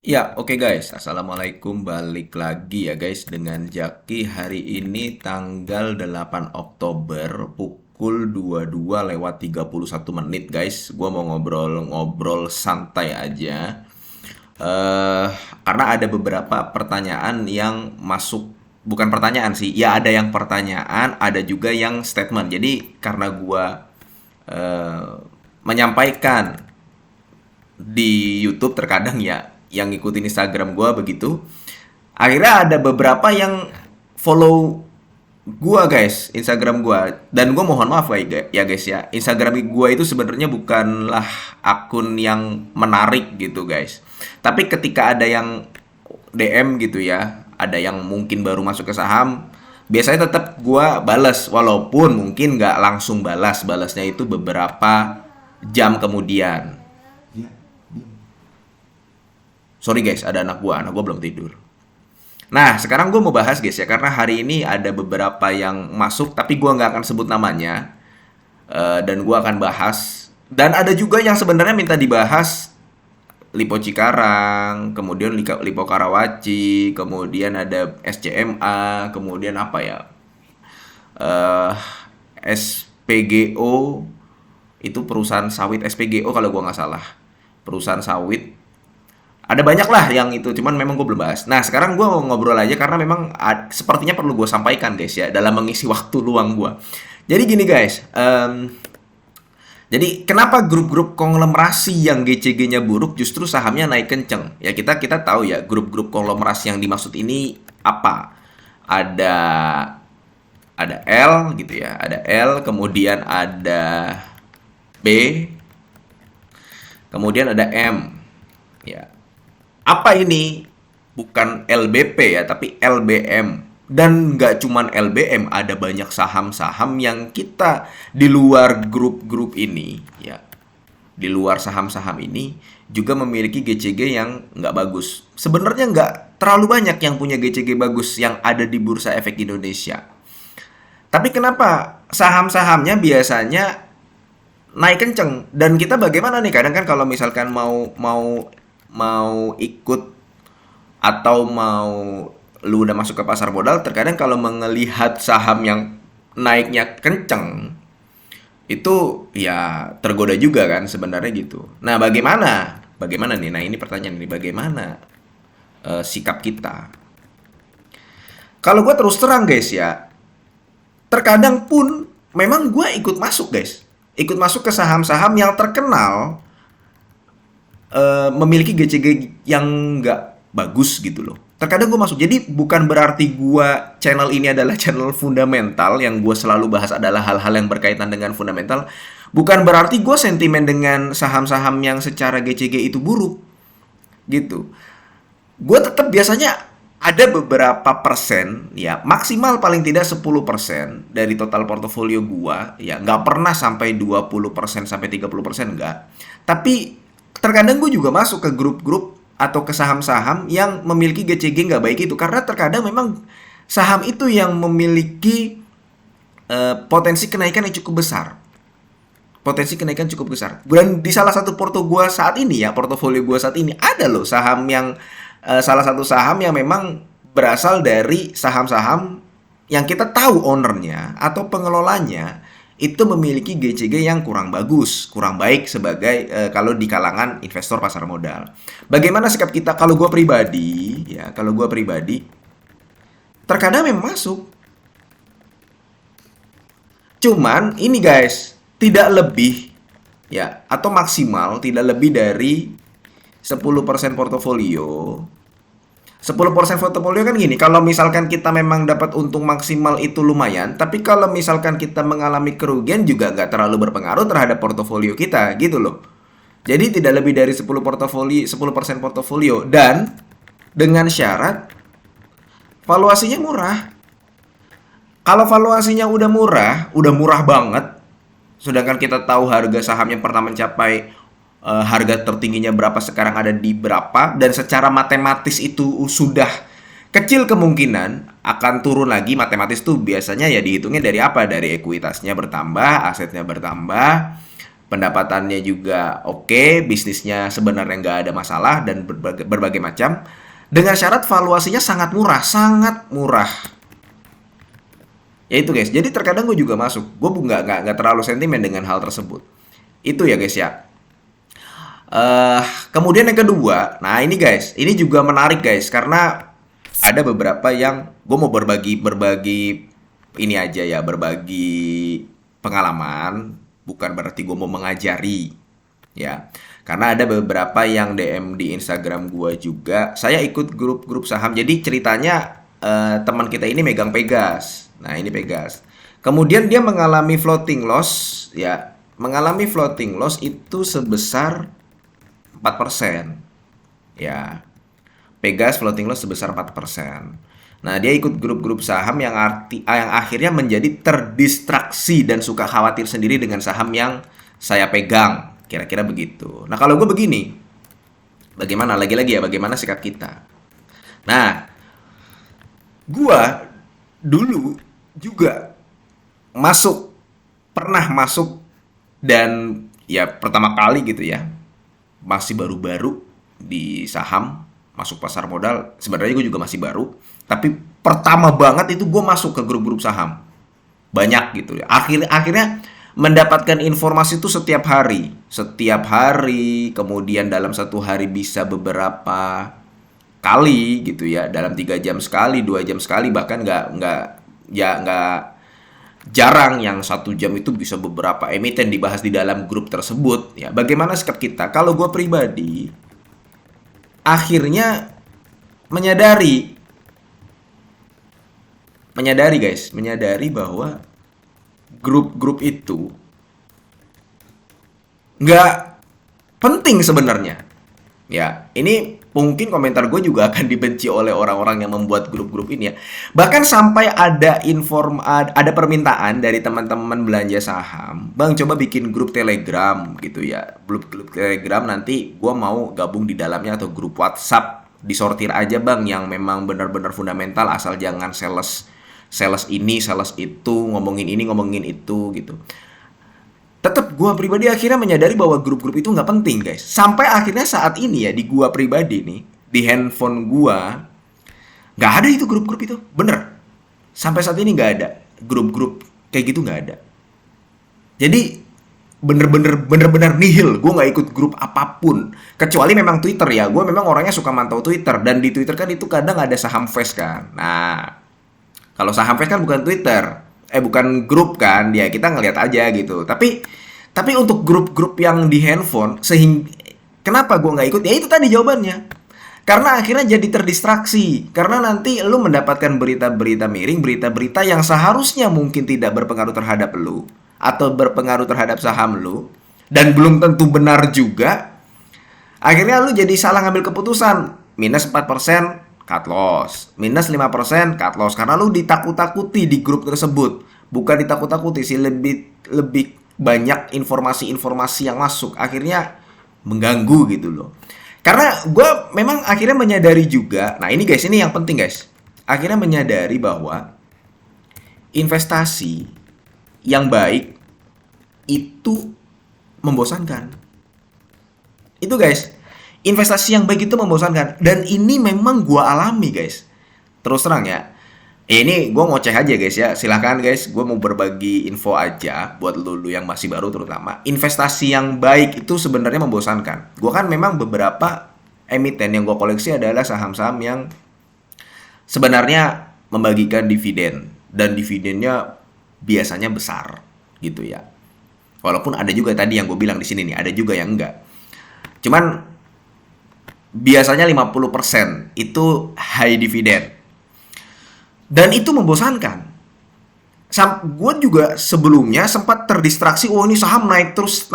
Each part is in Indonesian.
Ya, oke guys. Assalamualaikum. Balik lagi ya guys dengan Jaki. Hari ini tanggal 8 Oktober pukul 22:31 guys. Gua mau ngobrol-ngobrol santai aja. eh karena ada beberapa pertanyaan yang masuk, bukan pertanyaan sih. Ya ada yang pertanyaan, ada juga yang statement. Jadi karena gua menyampaikan di YouTube terkadang ya yang ngikutin Instagram gue begitu, akhirnya ada beberapa yang follow gua guys, Instagram gua. Dan gua mohon maaf ya guys ya, Instagram gua itu sebenarnya bukanlah akun yang menarik gitu guys. Tapi ketika ada yang DM gitu ya, ada yang mungkin baru masuk ke saham, biasanya tetap gua balas, walaupun mungkin nggak langsung balas, balasnya itu beberapa jam kemudian. Sorry guys, ada anak gua belum tidur. Nah, sekarang gue mau bahas guys ya, karena hari ini ada beberapa yang masuk, tapi gue nggak akan sebut namanya, dan gue akan bahas. Dan ada juga yang sebenarnya minta dibahas, Lipo Cikarang, kemudian Lipo Karawaci, kemudian ada SCMA, kemudian apa ya, eh SPGO, itu perusahaan sawit SPGO kalau gue nggak salah, perusahaan sawit. Ada banyak lah yang itu, cuman memang gue belum bahas. Nah, sekarang gue mau ngobrol aja karena memang sepertinya perlu gue sampaikan guys ya dalam mengisi waktu luang gue. Jadi gini guys, jadi kenapa grup-grup konglomerasi yang GCG-nya buruk justru sahamnya naik kenceng? Ya kita kita tahu ya grup-grup konglomerasi yang dimaksud ini apa? Ada ada L gitu ya, ada L, kemudian ada B, kemudian ada M. Ya, apa ini? Bukan LBP ya, tapi LBM. Dan nggak cuman LBM, ada banyak saham-saham yang kita di luar grup-grup ini, ya, di luar saham-saham ini juga memiliki GCG yang nggak bagus. Sebenarnya nggak terlalu banyak yang punya GCG bagus yang ada di Bursa Efek Indonesia. Tapi kenapa saham-sahamnya biasanya naik kenceng? Dan kita bagaimana nih? Kadang kan kalau misalkan mau mau mau ikut atau mau lu udah masuk ke pasar modal, terkadang kalau melihat saham yang naiknya kenceng itu ya tergoda juga kan sebenarnya gitu. Nah, bagaimana? Bagaimana nih? Nah, ini pertanyaan ini, bagaimana sikap kita? Kalau gue terus terang guys ya, terkadang pun memang gue ikut masuk guys. Ikut masuk ke saham-saham yang terkenal memiliki GCG yang nggak bagus gitu loh. Terkadang gue masuk. Jadi bukan berarti gue channel ini adalah channel fundamental, yang gue selalu bahas adalah hal-hal yang berkaitan dengan fundamental. Bukan berarti gue sentimen dengan saham-saham yang secara GCG itu buruk gitu. Gue tetap biasanya ada beberapa persen, ya maksimal paling tidak 10% dari total portofolio gua, ya nggak pernah sampai 20% sampai 30%, nggak. Tapi terkadang gue juga masuk ke grup-grup atau ke saham-saham yang memiliki GCG nggak baik itu, karena terkadang memang saham itu yang memiliki potensi kenaikan yang cukup besar, potensi kenaikan cukup besar. Dan di salah satu porto gua saat ini ya, portofolio gua saat ini ada loh saham yang salah satu saham yang memang berasal dari saham-saham yang kita tahu ownernya atau pengelolanya itu memiliki GCG yang kurang bagus, kurang baik sebagai kalau di kalangan investor pasar modal. Bagaimana sikap kita? Kalau gua pribadi, ya kalau gua pribadi, terkadang memang masuk. Cuman ini guys, tidak lebih ya, atau maksimal tidak lebih dari 10% portofolio. 10% portofolio kan gini, kalau misalkan kita memang dapat untung maksimal itu lumayan, tapi kalau misalkan kita mengalami kerugian juga nggak terlalu berpengaruh terhadap portofolio kita, gitu loh. Jadi tidak lebih dari 10% portofolio, dan dengan syarat valuasinya murah. Kalau valuasinya udah murah banget, sedangkan kita tahu harga saham yang pernah mencapai harga tertingginya berapa, sekarang ada di berapa, dan secara matematis itu sudah kecil kemungkinan akan turun lagi. Matematis tuh biasanya ya dihitungnya dari apa? Dari ekuitasnya bertambah, asetnya bertambah, pendapatannya juga oke, bisnisnya sebenarnya nggak ada masalah dan berbagai macam. Dengan syarat valuasinya sangat murah, sangat murah. Ya itu guys. Jadi terkadang gue juga masuk. Gue nggak terlalu sentimen dengan hal tersebut. Itu ya guys ya. Kemudian yang kedua, nah ini guys, ini juga menarik guys karena ada beberapa yang gue mau berbagi ini aja ya, berbagi pengalaman, bukan berarti gue mau mengajari ya. Karena ada beberapa yang DM di Instagram gue juga, saya ikut grup-grup saham. Jadi ceritanya teman kita ini megang Pegas. Nah, ini Pegas. Kemudian dia mengalami floating loss ya. Mengalami floating loss itu sebesar 4%. Ya, Pegas floating loss sebesar 4%. Nah, dia ikut grup-grup saham yang akhirnya menjadi terdistraksi dan suka khawatir sendiri dengan saham yang saya pegang. Kira-kira begitu. Nah, kalau gue begini, bagaimana? Lagi-lagi ya, bagaimana sikap kita? Nah, gue dulu juga masuk, pernah masuk dan ya pertama kali gitu ya, masih baru-baru di saham, masuk pasar modal. Sebenarnya gue juga masih baru, tapi pertama banget itu gue masuk ke grup-grup saham banyak gitu ya. Akhirnya mendapatkan informasi itu setiap hari, kemudian dalam satu hari bisa beberapa kali gitu ya, dalam 3 jam sekali, 2 jam sekali, bahkan nggak jarang yang 1 jam itu bisa beberapa emiten dibahas di dalam grup tersebut ya. Bagaimana sikap kita? Kalau gue pribadi akhirnya menyadari menyadari bahwa grup-grup itu nggak penting sebenarnya. Ya, ini mungkin komentar gue juga akan dibenci oleh orang-orang yang membuat grup-grup ini ya. Bahkan sampai ada permintaan dari teman-teman belanja saham, Bang coba bikin grup Telegram gitu ya. Grup Telegram nanti gue mau gabung di dalamnya, atau grup WhatsApp disortir aja Bang yang memang benar-benar fundamental, asal jangan sales ini, sales itu, ngomongin ini, ngomongin itu gitu. Tetap gua pribadi akhirnya menyadari bahwa grup-grup itu nggak penting guys. Sampai akhirnya saat ini ya, di gua pribadi nih, di handphone gua nggak ada itu grup-grup itu, bener. Sampai saat ini nggak ada grup-grup kayak gitu, nggak ada. Jadi bener-bener nihil. Gue nggak ikut grup apapun, kecuali memang Twitter ya. Gue memang orangnya suka mantau Twitter, dan di Twitter kan itu kadang ada saham fest kan. Nah, kalau saham fest kan bukan Twitter, bukan grup kan, ya kita ngeliat aja gitu. Tapi untuk grup-grup yang di handphone, kenapa gue nggak ikut? Ya itu tadi jawabannya. Karena akhirnya jadi terdistraksi. Karena nanti lu mendapatkan berita-berita miring, berita-berita yang seharusnya mungkin tidak berpengaruh terhadap lu, atau berpengaruh terhadap saham lu, dan belum tentu benar juga. Akhirnya lu jadi salah ngambil keputusan. Minus 4%, cut loss. Minus 5%, cut loss. Karena lu ditakut-takuti di grup tersebut. Bukan ditakut-takuti sih, lebih banyak informasi-informasi yang masuk. Akhirnya mengganggu gitu loh. Karena gue memang akhirnya menyadari juga. Nah ini guys, ini yang penting guys. Akhirnya menyadari bahwa investasi yang baik itu membosankan. Itu guys, investasi yang baik itu membosankan. Dan ini memang gue alami guys. Terus terang ya, ini gue ngoceh aja guys ya. Silahkan guys, gue mau berbagi info aja buat lu yang masih baru terutama. Investasi yang baik itu sebenarnya membosankan. Gue kan memang beberapa emiten yang gue koleksi adalah saham-saham yang sebenarnya membagikan dividen. Dan dividennya biasanya besar gitu ya. Walaupun ada juga tadi yang gue bilang di sini nih, ada juga yang enggak. Cuman biasanya 50% itu high dividend. Dan itu membosankan. Gue juga sebelumnya sempat terdistraksi, oh ini saham naik terus.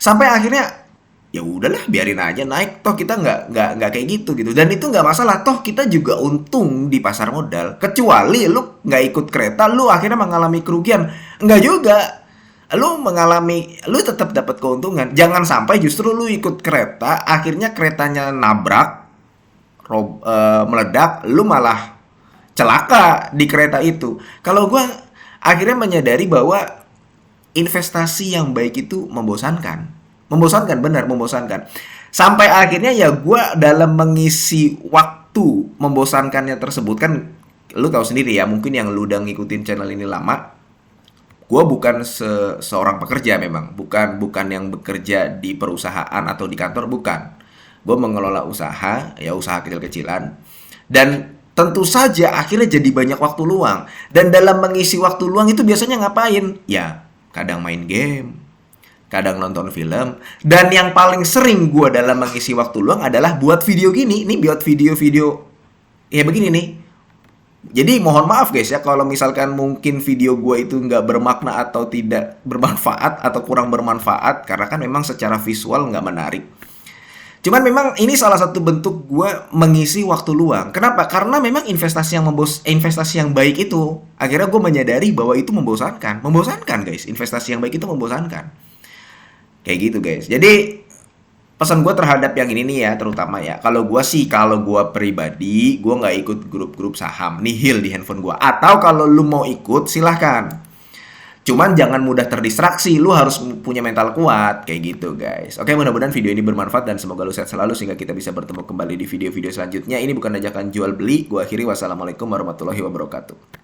Sampai akhirnya ya udahlah biarin aja naik, toh kita nggak kayak gitu. Dan itu nggak masalah, toh kita juga untung di pasar modal. Kecuali lu nggak ikut kereta, lu akhirnya mengalami kerugian. Nggak juga. Lu tetap dapat keuntungan. Jangan sampai justru lu ikut kereta, akhirnya keretanya nabrak, meledak, lu malah celaka di kereta itu. Kalau gue akhirnya menyadari bahwa investasi yang baik itu membosankan. Membosankan, benar, membosankan. Sampai akhirnya ya gue dalam mengisi waktu membosankannya tersebut kan, lu tahu sendiri ya, mungkin yang lu udah ngikutin channel ini lama, gue bukan seorang pekerja memang, bukan bukan yang bekerja di perusahaan atau di kantor, bukan. Gue mengelola usaha, ya usaha kecil-kecilan, dan tentu saja akhirnya jadi banyak waktu luang. Dan dalam mengisi waktu luang itu biasanya ngapain? Ya, kadang main game, kadang nonton film, dan yang paling sering gue dalam mengisi waktu luang adalah buat video gini, nih buat video-video ya begini nih. Jadi mohon maaf guys ya kalau misalkan mungkin video gue itu nggak bermakna atau tidak bermanfaat atau kurang bermanfaat karena kan memang secara visual nggak menarik. Cuman memang ini salah satu bentuk gue mengisi waktu luang. Kenapa? Karena memang investasi yang baik itu akhirnya gue menyadari bahwa itu membosankan. Membosankan guys, investasi yang baik itu membosankan. Kayak gitu guys. Jadi pesan gue terhadap yang ini nih ya, terutama ya, kalau gue sih, kalau gue pribadi gue nggak ikut grup-grup saham, nihil di handphone gue. Atau kalau lu mau ikut silahkan, cuman jangan mudah terdistraksi, lu harus punya mental kuat kayak gitu guys. Oke, mudah-mudahan video ini bermanfaat dan semoga lu sehat selalu sehingga kita bisa bertemu kembali di video-video selanjutnya. Ini bukan ajakan jual beli. Gue akhiri, wassalamualaikum warahmatullahi wabarakatuh.